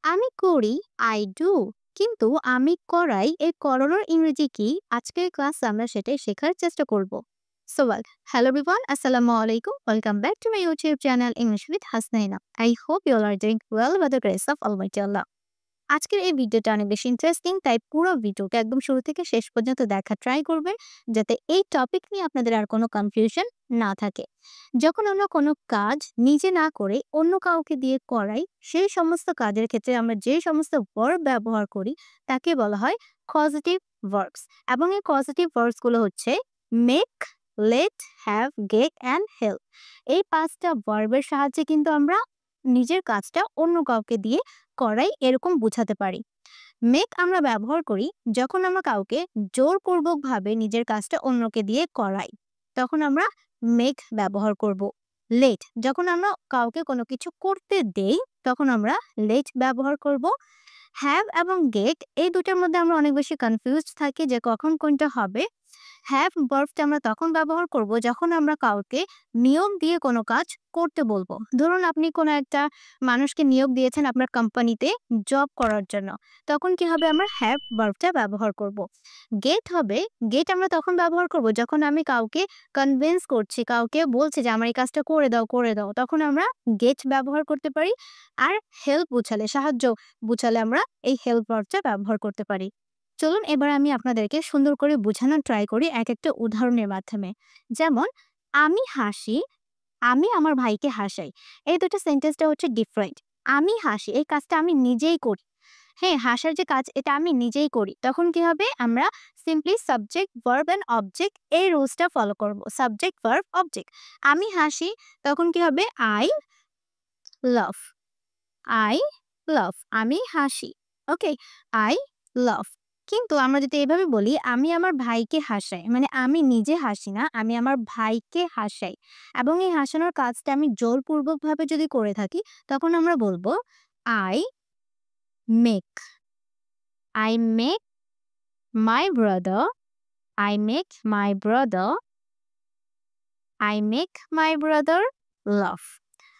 আমি করি, I do। কিন্তু আমি করাই এর করানোর ইংরেজি কি? আজকের ক্লাসে আমরা সেটাই শেখার চেষ্টা করব। সো ওয়েল, হ্যালো এভরিওয়ান, আসসালামু আলাইকুম। Welcome back to my YouTube channel English with Hasnaina. I hope you all are doing well by the grace of Almighty Allah। আজকের এই ভিডিওটা অনেক বেশি ইন্টারেস্টিং, তাই পুরো ভিডিওটা একদম শুরু থেকে শেষ পর্যন্ত দেখা ট্রাই করবেন, যাতে এই টপিক নিয়ে আপনাদের আর কোনো কনফিউশন না থাকে। যখন আমরা কোনো কাজ নিজে না করে অন্য কাউকে দিয়ে করাই, সেই সমস্ত কাজের ক্ষেত্রে আমরা যে সমস্ত ভার্ব ব্যবহার করি তাকে বলা হয় কজেটিভ ভার্বস। এবং এই কজেটিভ ভার্বসগুলো হচ্ছে make, let, have, get and help. এই পাঁচটা ভার্বের সাহায্যে কিন্তু আমরা নিজের কাজটা অন্য কাউকে দিয়ে করাই এরকম বোঝাতে পারি। মেক আমরা ব্যবহার করি যখন আমরা কাউকে জোরপূর্বকভাবে নিজের কাজটা অন্যকে দিয়ে করাই, তখন আমরা মেক ব্যবহার করব। লেট যখন আমরা কাউকে কোনো কিছু করতে দেই, তখন আমরা লেট ব্যবহার করব। হ্যাভ এবং গেট এই দুটোর মধ্যে আমরা অনেক বেশি কনফিউজড থাকি যে কখন কোনটা হবে। হ্যাভ ভার্বটা আমরা তখন ব্যবহার করব যখন আমরা কাউকে নিয়োগ দিয়ে কোনো কাজ করতে বলবো। ধরুন আপনি কোনো একটা মানুষকে নিয়োগ দিয়েছেন আপনার কোম্পানিতে জব করার জন্য, তখন কি হবে? আমরা হ্যাভ ভার্বটা ব্যবহার করব। গেট হবে, গেট আমরা তখন ব্যবহার করব যখন আমি কাউকে কনভিন্স করছি, কাউকে বলছি যে আমার এই কাজটা করে দাও করে দাও, তখন আমরা গেট ব্যবহার করতে পারি। আর হেল্প বুঝালে, সাহায্য বুঝালে আমরা এই হেল্প ভার্বটা ব্যবহার করতে পারি। চলুন এবার আমি আপনাদেরকে সুন্দর করে বোঝানোর ট্রাই করি এক একটা উদাহরণের মাধ্যমে। যেমন, আমি হাসি, আমি আমার ভাইকে হাসাই। এই দুটো সেন্টেন্সটা হচ্ছে ডিফারেন্ট। আমি হাসি এই কাজটা আমি নিজেই করি। হ্যাঁ, হাসার যে কাজ এটা আমি নিজেই করি। তখন কি হবে? আমরা simply subject, verb and object এই রুলসটা ফলো করব। Subject, verb, object. আমি হাসি, তখন কি হবে? I love. আই লাভ, আমি হাসি। ওকে, আই লাভ। কিন্তু আমরা যদি এভাবে বলি আমি আমার ভাইকে হাসাই, মানে আমি নিজে হাসি না, আমি আমার ভাইকে হাসাই, এবং এই হাসানোর কাজটা আমি জোরপূর্বকভাবে যদি করে থাকি, তখন আমরা বলবো I make. I make my brother. I make my brother. I make my brother love.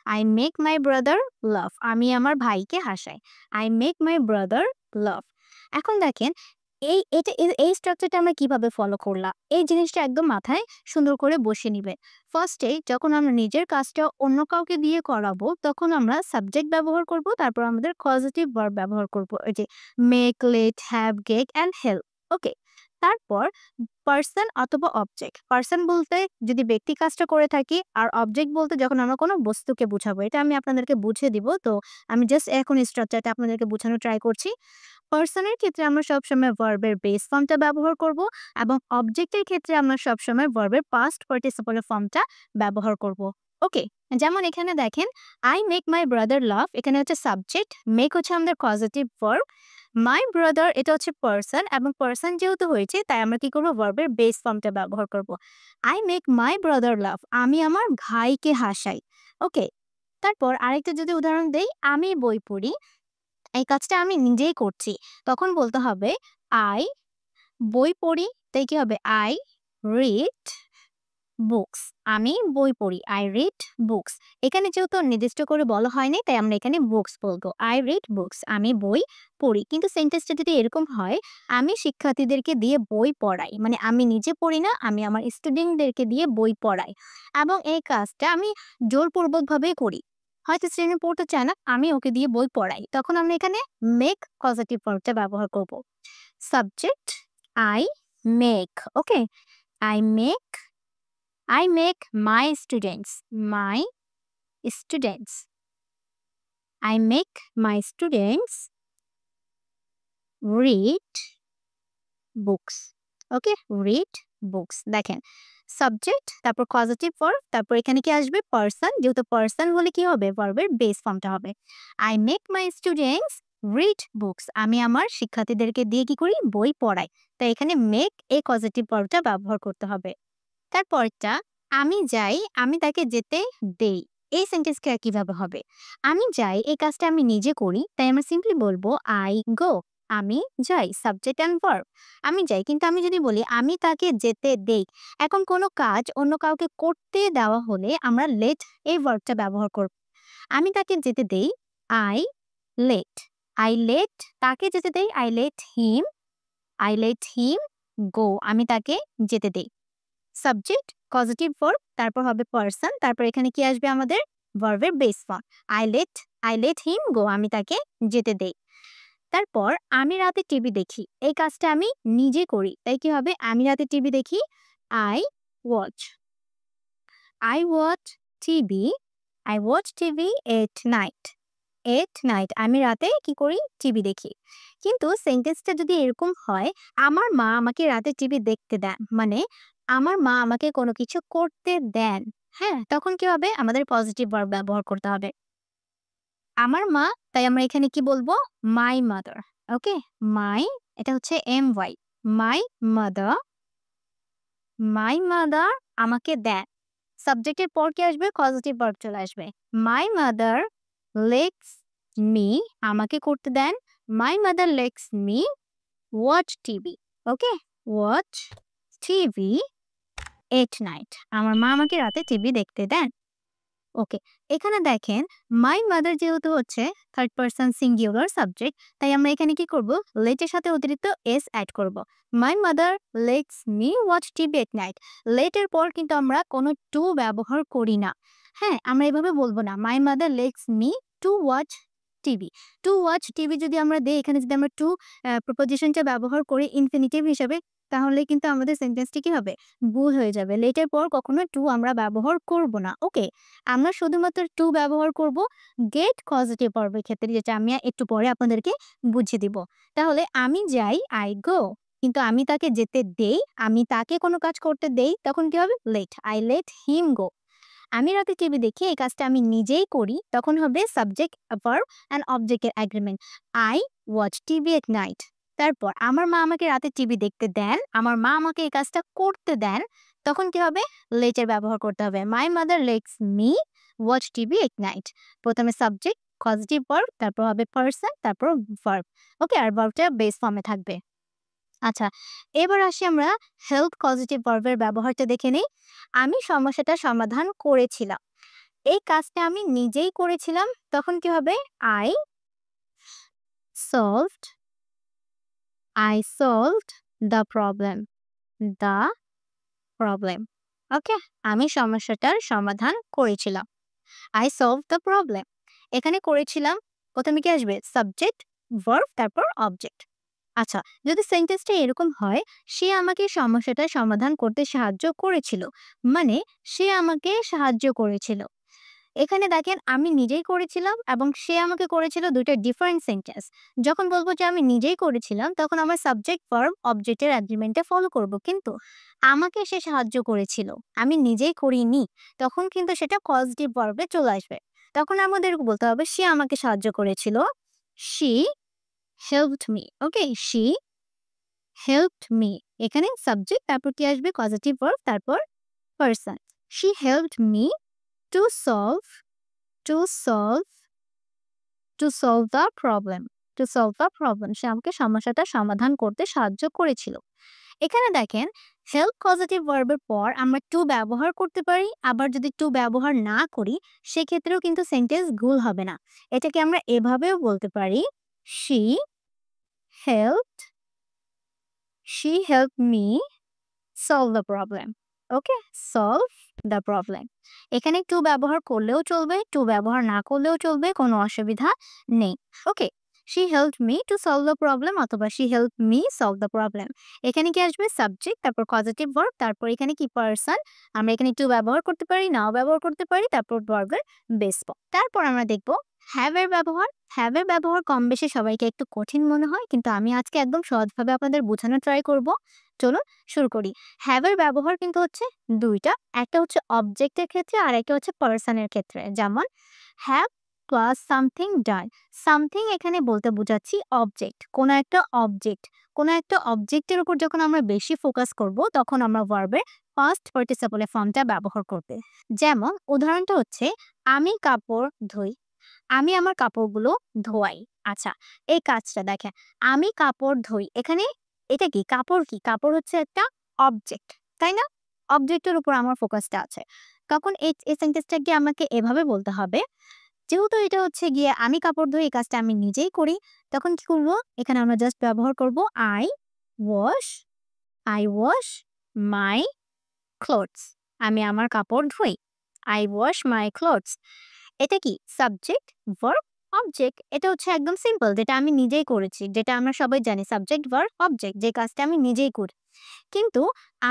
I make my brother love, আমি আমার ভাইকে হাসাই। I make my brother love. এখন দেখেন এই স্ট্রাকচারটা আমরা কিভাবে ফলো করলাম, এই জিনিসটা একদম মাথায় সুন্দর করে বসে নিবে। ফার্স্টে যখন আমরা নিজের কাজটা অন্য কাউকে দিয়ে করাবো, তখন আমরা সাবজেক্ট ব্যবহার করব, তারপর আমাদের পজিটিভ ভার্ব ব্যবহার করব, এই যে make, let, have, get and help. Okay, তারপর পার্সন অথবা অবজেক্ট। পার্সন বলতে যদি ব্যক্তি কাজটা করে থাকি, আর অবজেক্ট বলতে যখন আমরা কোনো বস্তুকে বুঝাবো। এটা আমি আপনাদেরকে বুঝিয়ে দিব। তো আমি জাস্ট এখন স্ট্রাকচারটা আপনাদেরকে বোঝানোর ট্রাই করছি। পার্সনের ক্ষেত্রে আমরা সবসময় ভার্বের বেস ফর্মটা ব্যবহার করব, এবং অবজেক্টের ক্ষেত্রে আমরা সবসময় ভার্বের পাস্ট পার্টিসিপলের ফর্মটা ব্যবহার করব। ওকে, যেমন এখানে দেখেন, আই মেক মাই ব্রাদার লাভ, এখানে হচ্ছে সাবজেক্ট, মেক হচ্ছে আমাদের পজিটিভ ভার্ব, মাই ব্রাদার এটা হচ্ছে পার্সন, এবং পার্সন যেহেতু হয়েছে তাই আমরা কি করবো? ভার্বের বেস ফর্মটা ব্যবহার করব। I make my brother love, আমি আমার ভাইকে হাসাই। ওকে, তারপর আরেকটা যদি উদাহরণ দেই, আমি বই পড়ি, এই কাজটা আমি নিজেই করছি, তখন বলতে হবে আই বই পড়ি, তাই কি হবে? আই রিড বুকস, আমি বই পড়ি, আই রিড বুকস। এখানে যেহেতু নির্দিষ্ট করে বলা হয়নি, তাই আমরা এখানে বুকস বলবো। আই রিড বুকস, আমি বই পড়ি। কিন্তু সেন্টেন্সটা যদি এরকম হয়, আমি শিক্ষার্থীদেরকে দিয়ে বই পড়াই, মানে আমি নিজে পড়ি না, আমি আমার স্টুডেন্টদেরকে দিয়ে বই পড়াই, এবং এই কাজটা আমি জোরপূর্বকভাবেই করি। হয়তো শ্রেণী পড়তে চায় না, আমি ওকে দিয়ে বই পড়াই, তখন আমরা এখানে মেক পজিটিভ ভার্বটা ব্যবহার করব। Subject, I make. Okay, I make, I make my students. I make my students read books. Okay, read books. দেখেন, সাবজেক্ট, তারপর পজিটিভ ভার্ব, তারপর এখানে কি আসবে? পার্সন। যেহেতু পার্সন হলে কি হবে? ভার্বের বেস ফর্মটা হবে। I make my students read books. আমি আমার শিক্ষার্থীদেরকে দিয়ে কি করি? বই পড়াই। তাই এখানে মেক এই পজিটিভ ভার্বটা ব্যবহার করতে হবে। তারপরটা, আমি যাই, আমি তাকে যেতে দেই। এই সেন্টেন্সটা কিভাবে হবে? আমি যাই এই কাজটা আমি নিজে করি, তাই আমরা সিম্পলি বলবো আই গো। আমি যাই, সাবজেক্ট অ্যান্ড ভার্ব। আমি যাই, কিন্তু আমি যদি বলি আমি তাকে যেতে দেই, এখন কোনো কাজ অন্য কাউকে করতে দেওয়া হলে আমরা লেট এই ভার্বটা ব্যবহার করব। আমি তাকে যেতে দেই, আই লেট। আই লেট তাকে যেতে দেই, আই লেট হিম গো, আমি তাকে যেতে দেই। সাবজেক্ট পজিটিভ ভার্ব, তারপর হবে পারসন, তারপর এখানে কি আসবে আমাদের ভার্বের base form. I let him go, আমি তাকে যেতে দেই। তারপর আমি রাতে টিভি দেখি, এই কাজটা আমি নিজে করি, তাই কি হবে আমি রাতে টিভি দেখি, I watch I watch TV I watch TV at night, আমি রাতে কি করি টিভি দেখি। কিন্তু সেন্টেন্সটা যদি এরকম হয়, আমার মা আমাকে রাতে টিভি দেখতে দেন, মানে আমার মা আমাকে কোনো কিছু করতে দেন, হ্যাঁ, তখন কি হবে আমাদের পজিটিভ ভার্ব ব্যবহার করতে হবে। আমার মা, তাই আমরা এখানে কি বলবো মাই মাদার। ওকে, মাই, এটা হচ্ছে my, মাই মাদার আমাকে দেন। সাবজেক্টের পর কি আসবে পজিটিভ ভার্ব চলে আসবে। মাই মাদার লেটস মি, আমাকে করতে দেন, my mother lets me watch TV. Okay, watch TV at night, আমার মা আমাকে রাতে টিভি দেখতে দেন। ওকে, এখানে দেখেন মাই মাদার যেহেতু হচ্ছে থার্ড পারসন সিঙ্গুলার সাবজেক্ট, তাই আমরা এখানে কি করব লেটের সাথে অতিরিক্ত এস অ্যাড করব। My mother lets me watch TV at night, লেটের পর কিন্তু আমরা কোনো টু ব্যবহার করি না। হ্যাঁ, আমরা এভাবে বলবো না মাই mother lets me to watch TV. To watch TV যদি আমরা দেই, এখানে যদি আমরা টু প্রপোজিশনটা ব্যবহার করি ইনফিনিটিভ হিসেবে, তাহলে কিন্তু আমাদের সেন্টেন্সটি কি হবে ভুল হয়ে যাবে। লেটের পর কখনো টু আমরা ব্যবহার করব না। ওকে, আমরা শুধুমাত্র টু ব্যবহার করব গেট পজিটিভ ভার্বের ক্ষেত্রে, যেটা আমি একটু পরে আপনাদেরকে বুঝিয়ে দিব। তাহলে আমি যাই আই গো, কিন্তু আমি তাকে যেতে দেই, আমি তাকে কোনো কাজ করতে দেই, তখন কি হবে আই লেট হিম গো। আমি রাতে টিভি দেখি, এই কাজটা আমি নিজেই করি, তখন হবে সাবজেক্ট ভার্ব অ্যান্ড অবজেক্টের agreement. I watch TV at night. তারপর আমার মা আমাকে রাতে টিভি দেখতে দেন, আমার মা আমাকে এই কাজটা করতে দেন, তখন কি হবে লেটের ব্যবহার করতে হবে। মাই mother lets me watch TV at night. প্রথমে সাবজেক্ট পজিটিভ ভার্ব, তারপর হবে পারসন, তারপর ভার্ব। ওকে, আর ভার্বটা বেস ফর্মে থাকবে। আচ্ছা, এবার আসি আমরা হেল্প পজিটিভ ভার্বের ব্যবহারটা দেখে নেই। আমি সমস্যাটা সমাধান করেছিলাম, এই কাজটা আমি নিজেই করেছিলাম, তখন কি হবে I solved the problem the problem. Okay, আমি সমস্যাটার সমাধান করেছিলাম, আই সলভ দ্য প্রবলেম। এখানে করেছিলাম, প্রথমে কি আসবে সাবজেক্ট ভার্ব তারপর অবজেক্ট। আচ্ছা, যদি সেন্টেন্সটা এরকম হয়, সে আমাকে সমস্যাটা সমাধান করতে সাহায্য করেছিল, মানে সে আমাকে সাহায্য করেছিল। এখানে দেখেন আমি নিজেই করেছিলাম এবং সে আমাকে করেছিল, দুইটা ডিফারেন্ট সেন্টেন্স। যখন বলবো যে আমি নিজেই করেছিলাম, তখন আমার সাবজেক্ট ভার্ব অবজেক্টের এগ্রিমেন্টে ফলো করব, কিন্তু আমাকে সে সাহায্য করেছিল, আমি নিজেই করিনি, তখন কিন্তু সেটা পজিটিভ ভার্বে চলে আসবে। তখন আমাদের বলতে হবে সে আমাকে সাহায্য করেছিল, she helped me. Okay, she helped me, এখানে সাবজেক্ট, তারপর কি আসবে পজিটিভ ভার্ব, তারপর person. She helped me to solve to solve to solve the problem সে আমাকে সমস্যাটা সমাধান করতে সাহায্য করেছিল। এখানে দেখেন হেল্প পজিটিভ ভার্বের পর আমরা টু ব্যবহার করতে পারি, আবার যদি টু ব্যবহার না করি সেক্ষেত্রেও কিন্তু সেন্টেন্স ভুল হবে না। এটাকে আমরা এভাবেও বলতে পারি she helped me solve the problem. Okay, solve the problem. এখানে টু ব্যবহার করলেও চলবে, টু ব্যবহার না করলেও চলবে, কোনো অসুবিধা নেই। Okay, she helped me to solve the problem অথবা she helped me solve the problem. এখানে কি আসবে সাবজেক্ট, তারপর পজিটিভ ভার্ব, তারপর এখানে কি পারসন। আমরা এখানে টু ব্যবহার করতে পারি, নাও ব্যবহার করতে পারি, তারপর ভার্বের বেস ফর্ম। তারপর আমরা দেখব হ্যাভ এর ব্যবহার। হ্যাভ এর ব্যবহার কম বেশি সবাইকে একটু কঠিন মনে হয়, কিন্তু আমি আজকে একদম সহজভাবে আপনাদের বোঝানোর ট্রাই করব। চলুন শুরু করি। হ্যাভ এর ব্যবহার কিন্তু হচ্ছে দুইটা, একটা হচ্ছে অবজেক্টের ক্ষেত্রে আর একটা হচ্ছে পারসনের ক্ষেত্রে। যেমন have plus something done, something এখানে বলতে বোঝাচ্ছি অবজেক্ট, কোনো একটা অবজেক্টের উপর যখন আমরা বেশি ফোকাস করব, তখন আমরা ভার্বের ফার্স্ট পার্টিসিপলে ফর্মটা ব্যবহার করতে। যেমন উদাহরণটা হচ্ছে আমি কাপড় ধুই, আমি আমার কাপড়গুলো ধোয়াই। আচ্ছা, এই কাজটা দেখেন আমি কাপড় ধুই, এখানে এটা কি কাপড়, কি কাপড় হচ্ছে একটা অবজেক্ট, তাই না? অবজেক্টের উপর আমার ফোকাসটা আছে। তখন এই সেন্টেন্সটাকে আমাকে এভাবে বলতে হবে যেহেতু এটা হচ্ছে গিয়ে আমি কাপড় ধুই, এই কাজটা আমি নিজেই করি, তখন কি করব? এখানে আমরা জাস্ট ব্যবহার করব wash I wash my clothes. আমি আমার কাপড় ধুই। I wash my clothes. এটা কি? Subject, verb, object. এটা হচ্ছে একদম সিম্পল, যেটা আমি নিজেই করেছি। যেটা আমরা সবাই জানি সাবজেক্ট, ভার্ব, অবজেক্ট। যে কাজটা আমি নিজেই করি। কিন্তু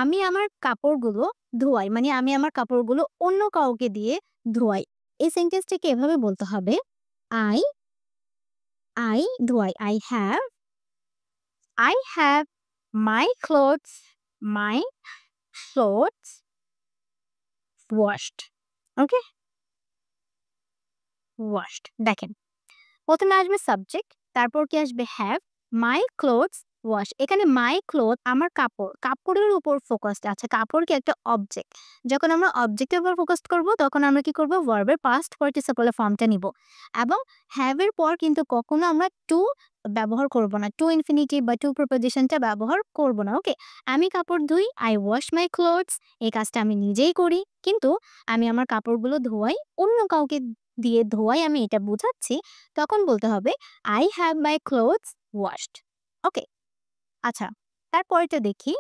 আমি আমার কাপড়গুলো ধোয়াই। মানে আমি আমার কাপড়গুলো অন্য কাউকে দিয়ে ধোয়াই। এই সেন্টেন্সটাকে এভাবে বলতে হবে, আই আই ধোয়াই। I have my clothes washed. Okay? washed. দেখেন, প্রথমে আসবে সাবজেক্ট, তারপর কি আসবে হ্যাভ, মাই ক্লোথস ওয়াশ। এখানে মাই ক্লোথ আমার কাপড়, কাপড়ের উপর ফোকাসড আছে। কাপড় কি একটা অবজেক্ট। যখন আমরা অবজেক্টের উপর ফোকাস করব তখন আমরা কি করব? ভার্বের পাস্ট পার্টিসিপল ফর্মটা নিব। এবং হ্যাভ এর পর কিন্তু কখনো আমরা টু ব্যবহার করব না। টু ইনফিনিটিভ বা টু প্রিপোজিশনটা ব্যবহার করব না। ওকে? আমি কাপড় ধুই, আই ওয়াশ মাই ক্লোথস। এই কাজটা আমি নিজেই করি। কিন্তু আমি আমার কাপড়গুলো ধোয়াই, অন্য কাউকে দিয়ে ধোয়াই, আমি এটা বুঝাচ্ছি। তখন বলতে হবে I have my clothes washed. ওকে? আচ্ছা, তারপরেরটা দেখি।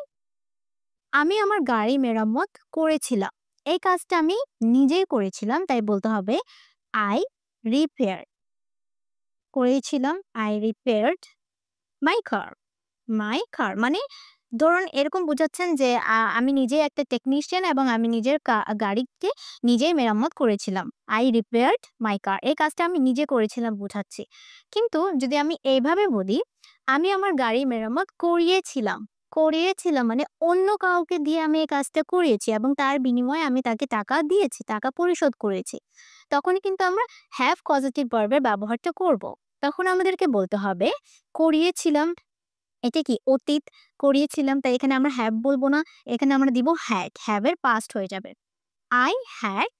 আমি আমার গাড়ি মেরামত করেছিলাম। এই কাজটা আমি নিজেই করেছিলাম, তাই বলতে হবে I repaired. করেছিলাম, I repaired my car. মাই কার মানে ধরুন এরকম বুঝাচ্ছেন যে আমি নিজেই একটা টেকনিশিয়ান এবং আমি নিজের গাড়িকে নিজেই মেরামত করেছিলাম। আই রিপেয়ার্ড মাই কার। এই কাজটা আমি নিজে করেছিলাম বুঝাচ্ছি। কিন্তু যদি আমি এইভাবে বলি, আমি আমার গাড়ি মেরামত করিয়েছিলাম। করিয়েছিলাম মানে অন্য কাউকে দিয়ে আমি এই কাজটা করিয়েছি এবং তার বিনিময়ে আমি তাকে টাকা দিয়েছি, টাকা পরিশোধ করেছি। তখনই কিন্তু আমরা হ্যাভ পজিটিভ ভার্বের ব্যবহারটা করব। তখন আমাদেরকে বলতে হবে করিয়েছিলাম। এটা কি? অতীত। করিয়েছিলাম, তাই এখানে আমরা হ্যাভ বলব না। এখানে আমরা দিব হ্যাড। হ্যাভ এর পাস্ট হয়ে যাবে। I had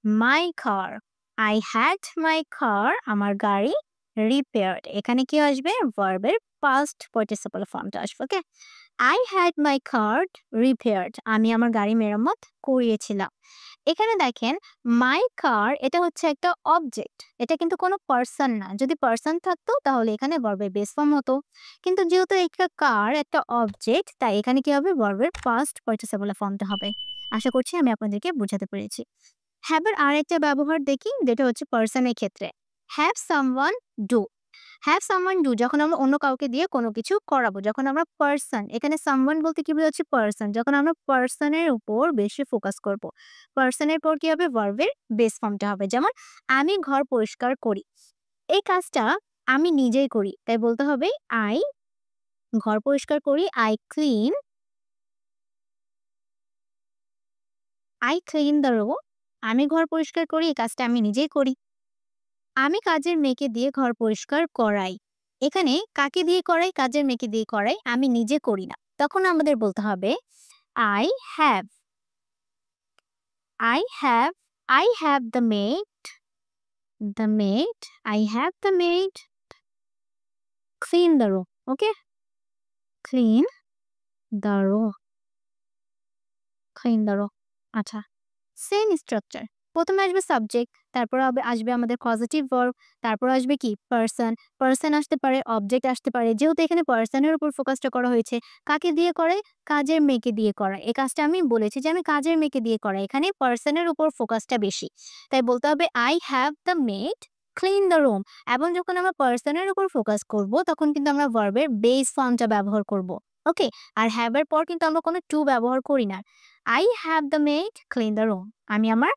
my car. I had my car. আমার গাড়ি repaired. এখানে কি আসবে? ভার্বের পাস্ট পার্টিসিপল ফর্মটা আসবে। ওকে? I had my car repaired. আমি আমার গাড়ি মেরামত করিয়েছিলাম। এখানে দেখেন মাই কার এটা হচ্ছে একটা অবজেক্ট। এটা কিন্তু কোনো পারসন না। যদি পারসন থাকতো তাহলে এখানে ভার্বের বেস ফর্ম হতো। কিন্তু যেহেতু একটা কার একটা অবজেক্ট, তাই এখানে কি হবে? ভার্বের পাস্ট পার্টিসিপল ফর্মটা হবে। আশা করছি আমি আপনাদেরকে বোঝাতে পেরেছি। হ্যাভ এর আরেকটা ব্যবহার দেখি, যেটা হচ্ছে পারসনের ক্ষেত্রে। Have someone do. Have someone do যখন আমরা অন্য কাউকে দিয়ে কোনো কিছু করাবো। যখন আমরা পারসন, এখানে সামওয়ান বলতে কি বোঝাচ্ছে? পারসন। যখন আমরা পারসনের উপর বেশি ফোকাস করব। পারসনের পর কি হবে? ভার্বের বেস ফর্মটা হবে। যেমন আমি ঘর পরিষ্কার করি। এই কাজটা আমি নিজেই করি। তাই বলতে হবে আই ঘর পরিষ্কার করি, আই ক্লিন দ্য রুম। আমি ঘর পরিষ্কার করি, এই কাজটা আমি নিজেই করি। আমি কাজের মেয়েকে দিয়ে ঘর পরিষ্কার করাই। এখানে কাকে দিয়ে করাই? কাজের মেয়েকে দিয়ে করাই, আমি নিজে করি না। তখন আমাদের বলতে হবে I have I have I have the made I have the made clean the room. Okay? Clean the room clean the room. আচ্ছা, সেম স্ট্রাকচার। প্রথমে আসবে সাবজেক্ট, তারপর আসবে আমাদের পজিটিভ ভার্ব, তারপর আসবে কি? পারসন। পারসন আসতে পারে, অবজেক্ট আসতে পারে। যেহেতু এখানে পারসনের উপর ফোকাসটা করা হয়েছে, কাকে দিয়ে করে? কাজের মেয়েকে দিয়ে করা। এই কাজটা আমি বলেছি যে আমি কাজের মেয়েকে দিয়ে করা। এখানে পারসনের উপর ফোকাসটা বেশি। তাই বলতে হবে I have the made clean the room. এবং যখন আমরা পারসনের উপর ফোকাস করব তখন কিন্তু আমরা ভার্বের বেস ফর্মটা ব্যবহার করব। ওকে? আর হ্যাভ এর পর কিন্তু আমরা কোনো টু ব্যবহার করি না। I have the made clean the room. আমি আমার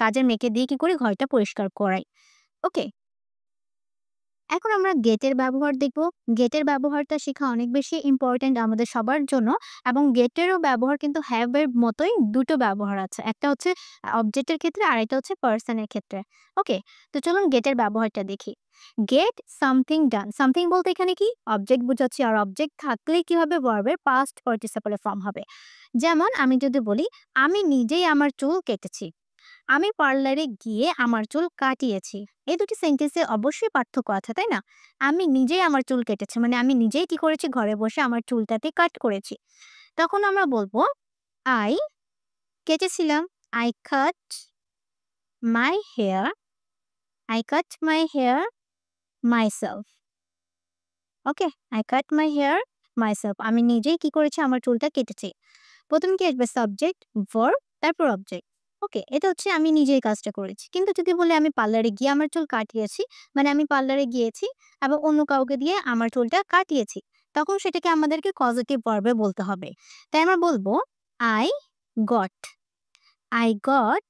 কাজের মেয়েকে দিয়ে কি করি? ঘরটা পরিষ্কার করাই। ওকে? এখন আমরা গেটের ব্যবহার দেখব। গেটের ব্যবহারটা শেখা অনেক বেশি ইম্পর্টেন্ট আমাদের সবার জন্য এবং গেটেরও ব্যবহার কিন্তু হ্যাভ এর মতোই দুটো ব্যবহার আছে। একটা হচ্ছে অবজেক্টের ক্ষেত্রে আর একটা হচ্ছে পারসনের ক্ষেত্রে। ওকে? তো চলুন গেটের ব্যবহারটা দেখি। গেট সামথিং ডান। সামথিং বলতে এখানে কি? অবজেক্ট বোঝাচ্ছি। আর অবজেক্ট থাকলেই কি হবে? ভার্বের পাস্ট পার্টিসিপল ফর্ম হবে। যেমন আমি যদি বলি আমি নিজেই আমার চুল কেটেছি। আমি পার্লারে গিয়ে আমার চুল কাটিয়েছি। এই দুটি সেন্টেন্সে অবশ্যই পার্থক্য আছে, তাই না? আমি নিজেই আমার চুল কেটেছি মানে আমি নিজেই কি করেছি? ঘরে বসে আমার চুলটাকে কাট করেছি। তখন আমরা বলবো আই কেটেছিলাম, I cut my hair I cut my hair myself. Okay, I cut my hair myself. আমি নিজেই কি করেছি? আমার চুলটা কেটেছি। ১ম কি আসবে? সাবজেক্ট, ভার্ব, তারপর অবজেক্ট। ওকে, এটা হচ্ছে আমি নিজেই কাজটা করেছি। কিন্তু যদি বলি আমি পার্লারে গিয়ে আমার চুল কাটিয়েছি, মানে আমি পার্লারে গিয়েছি এবং অন্য কাউকে দিয়ে আমার চুলটা কাটিয়েছি। তখন সেটাকে আমাদেরকে পজিটিভ ভার্বে বলতে হবে। তাই আমরা বলব I got. I got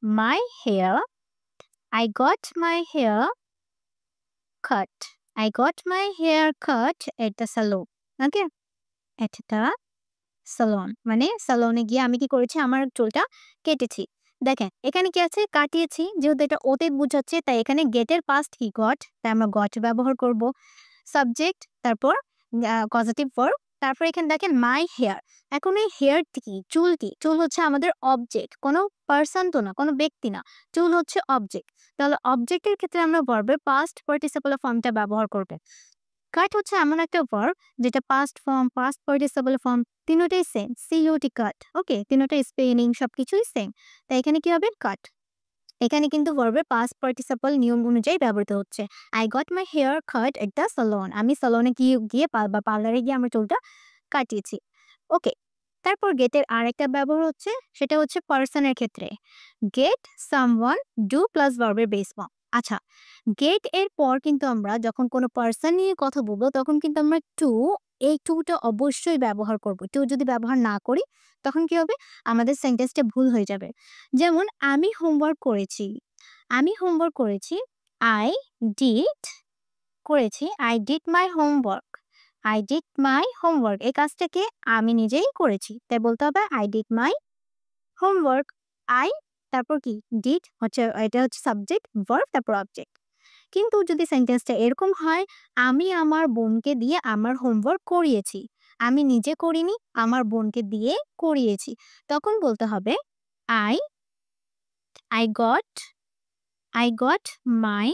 my hair. I got my hair cut. I got my hair cut at the salon. Okay? at the salon মানে সালনে গিয়ে আমি কি করেছি? আমার চুলটা কেটেছি। দেখেন এখানে কি আছে? কাটিয়েছি। যেহেতু এটা অতীত বুঝাচ্ছে তাই এখানে গেটের পাস্ট কি? গট। তাই আমরা গট ব্যবহার করব। সাবজেক্ট তারপর পজিটিভ ভার্ব তারপর এখানে দেখেন মাই হেয়ার। এখন এই হেয়ারটি কি? চুল কি? চুল হচ্ছে আমাদের অবজেক্ট। কোনো পারসন তো না, কোনো ব্যক্তি না। চুল হচ্ছে অবজেক্ট। তাহলে অবজেক্টের ক্ষেত্রে আমরা ভার্বের পাস্ট পার্টিসিপল ফর্মটা ব্যবহার করব। কাট হচ্ছে এমন একটা ভার্ব যেটা past form, past participle form তিনটাই সেম। সিইউটি কাট। ওকে? তিনটাই স্পেলিং সবকিছুই সেম। তাই এখানে কি হবে? কাট। এখানে কিন্তু ভার্বের পাস্ট পার্টিসিপল নিয়ম অনুযায়ী ব্যবহৃত হচ্ছে। I got my hair cut at the salon. আমি সালনে গিয়ে বা পার্লারে গিয়ে আমার চুলটা কাটিয়েছি। ওকে। তারপর গেটের আরেকটা ব্যবহার হচ্ছে সেটা হচ্ছে পারসনের ক্ষেত্রে। গেট, সামওয়ান, ডু প্লাস ভার্বের বেস ফর্ম। আচ্ছা, গেট এর পর কিন্তু আমরা যখন কোনো পারসন নিয়ে কথা বলবো তখন কিন্তু আমরা টু, এই টুটা অবশ্যই ব্যবহার করব। টু যদি ব্যবহার না করি তখন কি হবে? আমাদের সেন্টেন্সটা ভুল হয়ে যাবে। যেমন আমি হোমওয়ার্ক করেছি। আমি হোমওয়ার্ক করেছি। I did করেছি। I did my homework. I did my homework. এই কাজটাকে আমি নিজেই করেছি। তাই বলতে হবে I did my homework. I তারপর কি? did হচ্ছে এটা হচ্ছে সাবজেক্ট, ভার্ব তারপর অবজেক্ট। কিন্তু যদি সেন্টেন্সটা এরকম হয়, আমি আমার বোনকে দিয়ে আমার হোমওয়ার্ক করিয়েছি। আমি নিজে করিনি, আমার বোনকে দিয়ে করিয়েছি। তখন বলতে হবে I I got I got my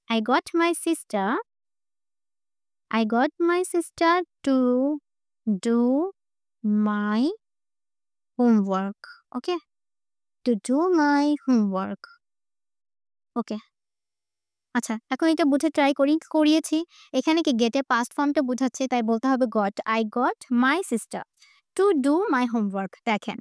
I got my sister I got my sister to do my homework. Okay? To do my homework. ওকে। আচ্ছা, এখন এটা বুঝে ট্রাই করি। করিয়েছি। এখানে কি গেটের পাস্ট ফর্মটা বুঝাচ্ছে তাই বলতে হবে goat. I got my sister to do my homework. দেখেন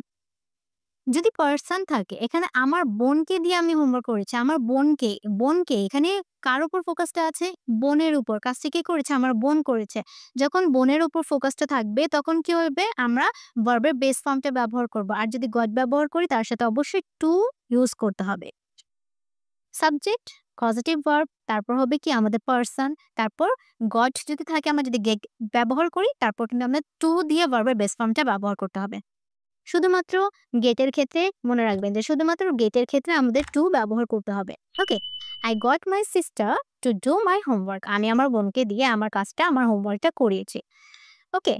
যদি পারসন থাকে এখানে আমার বোনকে দিয়ে আমি হোমওয়ার্ক করেছি। আমার বোনকে, বোনকে এখানে কার উপর ফোকাসটা আছে? বোনের উপর। কাজটা কে করেছে? আমার বোন করেছে। যখন বোনের উপর ফোকাসটা থাকবে তখন কি হবে? আমরা ভার্বের বেস ফর্মটা ব্যবহার করব। আর যদি গট ব্যবহার করি তার সাথে অবশ্যই টু ইউজ করতে হবে। সাবজেক্ট, পজিটিভ ভার্ব তারপর হবে কি আমাদের পারসন, তারপর গট যদি থাকে আমরা যদি গেট ব্যবহার করি তারপর কিন্তু আমরা টু দিয়ে ভার্বের বেস ফর্মটা ব্যবহার করতে হবে। শুধুমাত্র গেটের ক্ষেত্রে মনে রাখবেন যে শুধুমাত্র গেটের ক্ষেত্রে আমাদের টু ব্যবহার করতে হবে। ওকে? I got my sister to do my homework. আমি আমার বোনকে দিয়ে আমার কাজটা, আমার হোমওয়ার্কটা করিয়েছি। ওকে?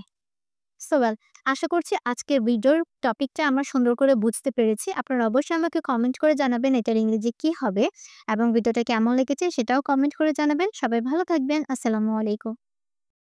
সো ওয়েল, আশা করছি আজকের ভিডিওর টপিকটা আমরা সুন্দর করে বুঝতে পেরেছি। আপনারা অবশ্যই আমাকে কমেন্ট করে জানাবেন এটার ইংরেজি কি হবে এবং ভিডিওটা কেমন লেগেছে সেটাও কমেন্ট করে জানাবেন। সবাই ভালো থাকবেন। আসসালামু আলাইকুম।